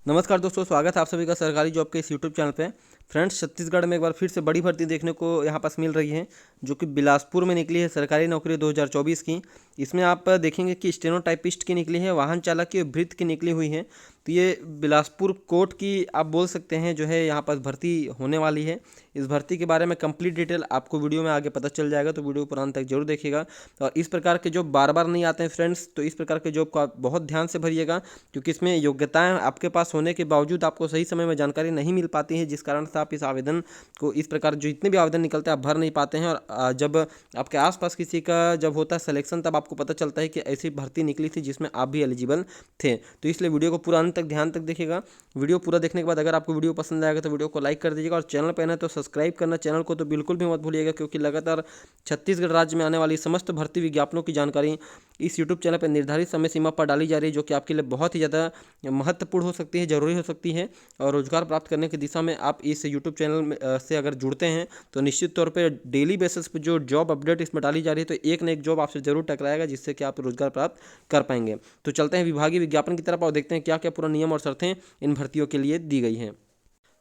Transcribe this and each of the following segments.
नमस्कार दोस्तों, स्वागत है आप सभी का सरकारी जॉब के इस यूट्यूब चैनल पे। फ्रेंड्स, छत्तीसगढ़ में एक बार फिर से बड़ी भर्ती देखने को यहाँ पास मिल रही है, जो कि बिलासपुर में निकली है। सरकारी नौकरी 2024 की। इसमें आप देखेंगे कि स्टेनोटाइपिस्ट की निकली है, वाहन चालक की, भृत्य की निकली हुई है। तो ये बिलासपुर कोर्ट की आप बोल सकते हैं जो है यहाँ पास भर्ती होने वाली है। इस भर्ती के बारे में कंप्लीट डिटेल आपको वीडियो में आगे पता चल जाएगा, तो वीडियो को अंत तक जरूर देखिएगा। और इस प्रकार के जॉब बार बार नहीं आते हैं फ्रेंड्स, तो इस प्रकार के जॉब को आप बहुत ध्यान से भरिएगा, क्योंकि इसमें योग्यताएं आपके पास होने के बावजूद आपको सही समय में जानकारी नहीं मिल पाती है, जिस कारण से आप इस आवेदन को इस प्रकार जो जितने भी आवेदन निकलते हैं आप भर नहीं पाते हैं। और जब आपके आसपास किसी का जब होता है सिलेक्शन, तब आपको पता चलता है कि ऐसी भर्ती निकली थी जिसमें आप भी एलिजिबल थे। तो इसलिए वीडियो को पूरा अंत तक ध्यान तक देखिएगा। वीडियो पूरा देखने के बाद अगर आपको वीडियो पसंद आएगा तो वीडियो को लाइक कर दीजिएगा, और चैनल पर है तो सब्सक्राइब करना चैनल को तो बिल्कुल भी मत भूलिएगा, क्योंकि लगातार छत्तीसगढ़ राज्य में आने वाली समस्त भर्ती विज्ञापनों की जानकारी इस यूट्यूब चैनल पर निर्धारित समय सीमा पर डाली जा रही है, जो कि आपके लिए बहुत ही ज़्यादा महत्वपूर्ण हो सकती है, ज़रूरी हो सकती है। और रोजगार प्राप्त करने की दिशा में आप इस यूट्यूब चैनल से अगर जुड़ते हैं तो निश्चित तौर पे डेली बेसिस पे जो जॉब अपडेट इसमें डाली जा रही है, तो एक न एक जॉब आपसे जरूर टकराएगा, जिससे कि आप रोजगार प्राप्त कर पाएंगे। तो चलते हैं विभागीय विज्ञापन की तरफ और देखते हैं क्या क्या पूरा नियम और शर्तें इन भर्तियों के लिए दी गई हैं।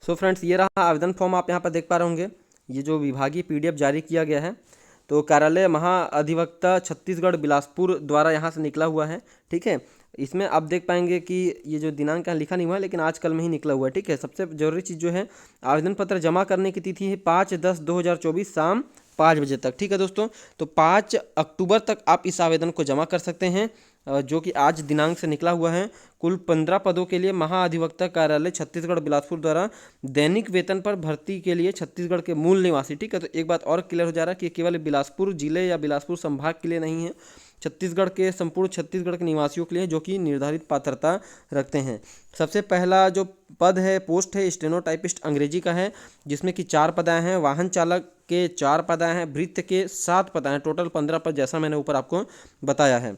सो फ्रेंड्स, ये रहा आवेदन फॉर्म, आप यहाँ पर देख पा रहे होंगे। ये जो विभागीय पीडीएफ जारी किया गया है, तो कार्यालय महाअधिवक्ता छत्तीसगढ़ बिलासपुर द्वारा यहाँ से निकला हुआ है। ठीक है, इसमें आप देख पाएंगे कि ये जो दिनांक यहाँ लिखा नहीं हुआ है, लेकिन आजकल में ही निकला हुआ है। ठीक है, सबसे जरूरी चीज़ जो है, आवेदन पत्र जमा करने की तिथि है 5/10/2024 शाम 5 बजे तक। ठीक है दोस्तों, तो 5 अक्टूबर तक आप इस आवेदन को जमा कर सकते हैं, जो कि आज दिनांक से निकला हुआ है। कुल 15 पदों के लिए महाअधिवक्ता कार्यालय छत्तीसगढ़ बिलासपुर द्वारा दैनिक वेतन पर भर्ती के लिए छत्तीसगढ़ के मूल निवासी। ठीक है, तो एक बात और क्लियर हो जा रहा है कि केवल बिलासपुर जिले या बिलासपुर संभाग के लिए नहीं है, छत्तीसगढ़ के संपूर्ण छत्तीसगढ़ के निवासियों के लिए जो कि निर्धारित पात्रता रखते हैं। सबसे पहला जो पद है, पोस्ट है, स्टेनोटाइपिस्ट अंग्रेजी का है, जिसमें कि 4 पदाएं हैं। वाहन चालक के 4 पदाएं हैं। भृत्य के 7 पदाएं हैं। टोटल 15 पद, जैसा मैंने ऊपर आपको बताया है।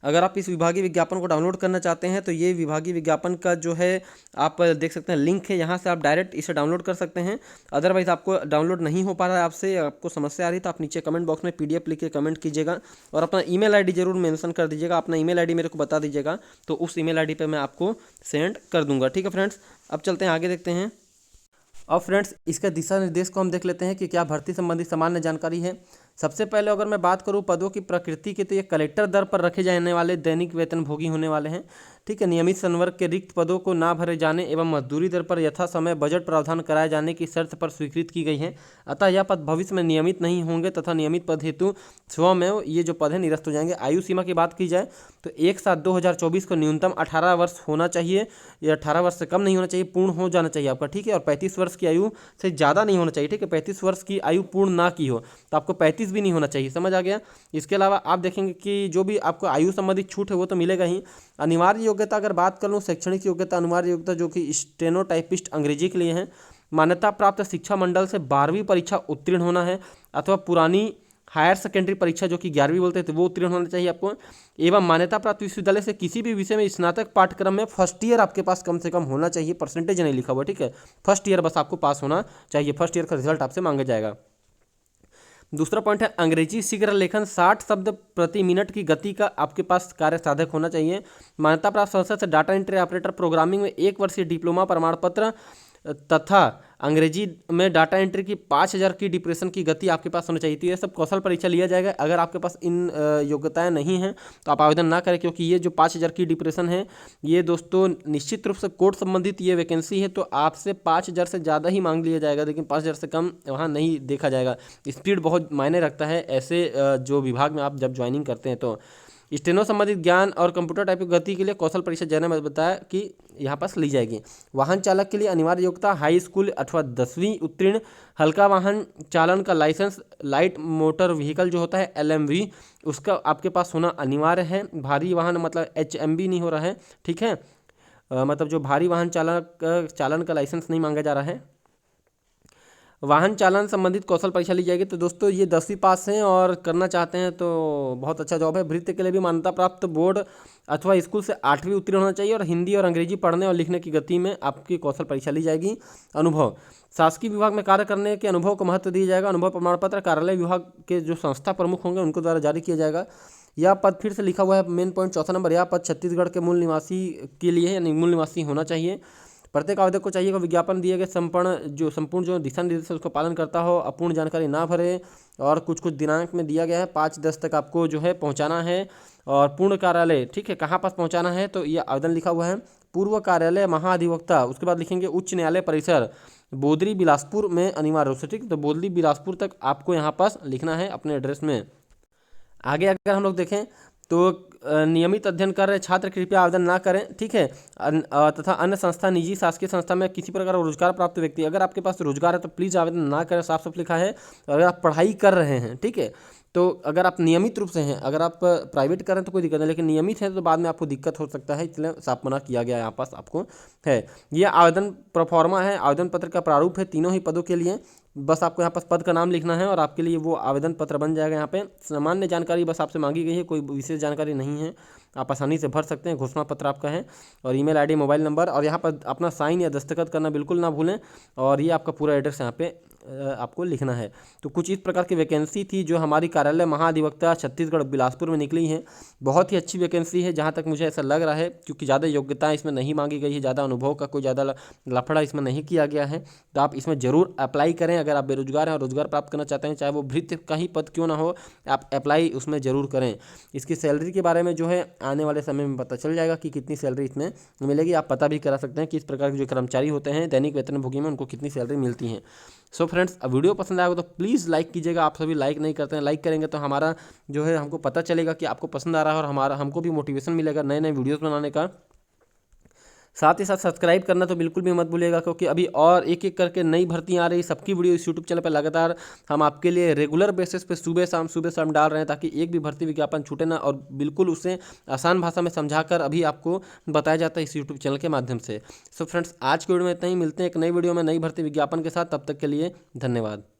अगर आप इस विभागीय विज्ञापन को डाउनलोड करना चाहते हैं तो ये विभागीय विज्ञापन का जो है आप देख सकते हैं, लिंक है, यहाँ से आप डायरेक्ट इसे डाउनलोड कर सकते हैं। अदरवाइज आपको डाउनलोड नहीं हो पा रहा है, आपसे आपको समस्या आ रही है, तो आप नीचे कमेंट बॉक्स में पीडीएफ लिख के कमेंट कीजिएगा, और अपना ईमेल आईडी जरूर मेंशन कर दीजिएगा। अपना ईमेल आईडी मेरे को बता दीजिएगा, तो उस ईमेल आईडी पे मैं आपको सेंड कर दूंगा। ठीक है फ्रेंड्स, अब चलते हैं आगे, देखते हैं। अब फ्रेंड्स, इसका दिशा निर्देश को हम देख लेते हैं कि क्या भर्ती संबंधी सामान्य जानकारी है। सबसे पहले अगर मैं बात करूं पदों की प्रकृति की, तो ये कलेक्टर दर पर रखे जाने वाले दैनिक वेतन भोगी होने वाले हैं। ठीक है, नियमित संवर्ग के रिक्त पदों को ना भरे जाने एवं मजदूरी दर पर यथा समय बजट प्रावधान कराए जाने की शर्त पर स्वीकृत की गई है। अतः यह पद भविष्य में नियमित नहीं होंगे तथा नियमित पद हेतु स्वमेव ये जो पद है निरस्त हो जाएंगे। आयु सीमा की बात की जाए तो 1/7/2024 को न्यूनतम 18 वर्ष होना चाहिए, या 18 वर्ष से कम नहीं होना चाहिए, पूर्ण हो जाना चाहिए आपका। ठीक है, और 35 वर्ष की आयु से ज़्यादा नहीं होना चाहिए। ठीक है, 35 वर्ष की आयु पूर्ण ना की हो तो आपको 35 भी नहीं होना चाहिए। समझ आ गया। इसके अलावा आप देखेंगे कि जो भी आपको आयु संबंधित छूट है वो तो मिलेगा ही। अनिवार्य योग्यता अगर बात कर लूँ, शैक्षणिक योग्यता, अनिवार्य योग्यता जो कि स्टेनोटाइपिस्ट अंग्रेजी के लिए है, मान्यता प्राप्त शिक्षा मंडल से 12वीं परीक्षा उत्तीर्ण होना है, अथवा पुरानी हायर सेकेंडरी परीक्षा जो कि 11वीं बोलते थे वो उत्तीर्ण होना चाहिए आपको, एवं मान्यता प्राप्त विश्वविद्यालय से किसी भी विषय में स्नातक पाठ्यक्रम में फर्स्ट ईयर आपके पास कम से कम होना चाहिए। परसेंटेज नहीं लिखा हुआ, ठीक है, फर्स्ट ईयर बस आपको पास होना चाहिए। फर्स्ट ईयर का रिजल्ट आपसे मांगा जाएगा। दूसरा पॉइंट है अंग्रेजी शीघ्र लेखन, 60 शब्द प्रति मिनट की गति का आपके पास कार्य साधक होना चाहिए। मान्यता प्राप्त संस्था से डाटा एंट्री ऑपरेटर प्रोग्रामिंग में 1 वर्षीय डिप्लोमा प्रमाण पत्र तथा अंग्रेजी में डाटा एंट्री की 5000 की डिप्रेशन की गति आपके पास होना चाहिए। तो ये सब कौशल परीक्षा लिया जाएगा। अगर आपके पास इन योग्यताएं नहीं हैं तो आप आवेदन ना करें, क्योंकि ये जो 5000 की डिप्रेशन है ये दोस्तों निश्चित रूप से कोर्ट संबंधित ये वैकेंसी है, तो आपसे 5000 से ज़्यादा ही मांग लिया जाएगा, लेकिन 5000 से कम वहाँ नहीं देखा जाएगा। स्पीड बहुत मायने रखता है ऐसे जो विभाग में आप जब ज्वाइनिंग करते हैं। तो स्टेनो संबंधित ज्ञान और कंप्यूटर टाइपिंग गति के लिए कौशल परीक्षा जैसे मैं बताया कि यहाँ पास ली जाएगी। वाहन चालक के लिए अनिवार्य योग्यता हाई स्कूल अथवा 10वीं उत्तीर्ण, हल्का वाहन चालन का लाइसेंस, लाइट मोटर व्हीकल जो होता है LMV उसका आपके पास होना अनिवार्य है। भारी वाहन मतलब HMV नहीं हो रहा है, ठीक है, मतलब जो भारी वाहन चालन का लाइसेंस नहीं मांगा जा रहा है। वाहन चालन संबंधित कौशल परीक्षा ली जाएगी। तो दोस्तों ये 10वीं पास हैं और करना चाहते हैं तो बहुत अच्छा जॉब है। भृत्य के लिए भी मान्यता प्राप्त बोर्ड अथवा स्कूल से 8वीं उत्तीर्ण होना चाहिए, और हिंदी और अंग्रेजी पढ़ने और लिखने की गति में आपकी कौशल परीक्षा ली जाएगी। अनुभव, शासकीय विभाग में कार्य करने के अनुभव को महत्व दिया जाएगा। अनुभव प्रमाण पत्र कार्यालय विभाग के जो संस्था प्रमुख होंगे उनको द्वारा जारी किया जाएगा। यह पद फिर से लिखा हुआ है मेन पॉइंट चौथा नंबर, यह पद छत्तीसगढ़ के मूल निवासी के लिए है, यानी मूल निवासी होना चाहिए। प्रत्येक आवेदक को चाहिए कि विज्ञापन दिए गए संपूर्ण जो दिशा निर्देश है उसका पालन करता हो, अपूर्ण जानकारी ना भरे, और कुछ दिनांक में दिया गया है 5/10 तक आपको जो है पहुंचाना है। और पूर्ण कार्यालय, ठीक है, कहाँ पास पहुंचाना है, तो ये आवेदन लिखा हुआ है पूर्व कार्यालय महाधिवक्ता, उसके बाद लिखेंगे उच्च न्यायालय परिसर बोदरी बिलासपुर में अनिवार्य रूप से, ठीक, तो बोदरी बिलासपुर तक आपको यहाँ पास लिखना है अपने एड्रेस में। आगे अगर हम लोग देखें तो नियमित अध्ययन कर रहे छात्र कृपया आवेदन ना करें, ठीक है। तथा अन्य संस्था, निजी शासकीय संस्था में किसी प्रकार का रोजगार प्राप्त व्यक्ति, अगर आपके पास रोजगार है तो प्लीज़ आवेदन ना करें, साफ साफ लिखा है। अगर आप पढ़ाई कर रहे हैं, ठीक है, तो अगर आप नियमित रूप से हैं, अगर आप प्राइवेट करें तो कोई दिक्कत नहीं, लेकिन नियमित है तो बाद में आपको दिक्कत हो सकता है, इसलिए साफ मना किया गया यहाँ पास आपको है। यह आवेदन प्रोफॉर्मा है, आवेदन पत्र का प्रारूप है तीनों ही पदों के लिए। बस आपको यहाँ पास पद का नाम लिखना है और आपके लिए वो आवेदन पत्र बन जाएगा। यहाँ पे सामान्य जानकारी बस आपसे मांगी गई है, कोई विशेष जानकारी नहीं है, आप आसानी से भर सकते हैं। घोषणा पत्र आपका है और ईमेल आईडी, मोबाइल नंबर, और यहाँ पर अपना साइन या दस्तखत करना बिल्कुल ना भूलें। और ये आपका पूरा एड्रेस यहाँ पे आपको लिखना है। तो कुछ इस प्रकार की वैकेंसी थी जो हमारी कार्यालय महाधिवक्ता छत्तीसगढ़ बिलासपुर में निकली है। बहुत ही अच्छी वैकेंसी है जहाँ तक मुझे ऐसा लग रहा है, क्योंकि ज़्यादा योग्यता इसमें नहीं मांगी गई है, ज़्यादा अनुभव का कोई ज़्यादा लफड़ा इसमें नहीं किया गया है। तो आप इसमें ज़रूर अप्लाई करें। अगर आप बेरोजगार हैं और रोजगार प्राप्त करना चाहते हैं, चाहे वो भृत्य का ही पद क्यों ना हो, आप अप्लाई उसमें ज़रूर करें। इसकी सैलरी के बारे में जो है आने वाले समय में पता चल जाएगा कि कितनी सैलरी इसमें मिलेगी। आप पता भी करा सकते हैं कि इस प्रकार के जो कर्मचारी होते हैं दैनिक वेतनभोगी में, उनको कितनी सैलरी मिलती है। सो फ्रेंड्स, अब वीडियो पसंद आएगा तो प्लीज़ लाइक कीजिएगा। आप सभी लाइक नहीं करते हैं, लाइक करेंगे तो हमारा जो है हमको पता चलेगा कि आपको पसंद आ रहा है और हमको भी मोटिवेशन मिलेगा नए नए वीडियोस बनाने का। साथ ही साथ सब्सक्राइब करना तो बिल्कुल भी मत भूलिएगा, क्योंकि अभी और एक एक करके नई भर्तियाँ आ रही, सबकी वीडियो इस यूट्यूब चैनल पर लगातार हम आपके लिए रेगुलर बेसिस पे सुबह शाम डाल रहे हैं, ताकि एक भी भर्ती विज्ञापन छूटे ना, और बिल्कुल उसे आसान भाषा में समझाकर अभी आपको बताया जाता है इस यूट्यूब चैनल के माध्यम से। सो फ्रेंड्स, आज की वीडियो में इतना ही, मिलते हैं एक नई वीडियो में नई भर्ती विज्ञापन के साथ। तब तक के लिए धन्यवाद।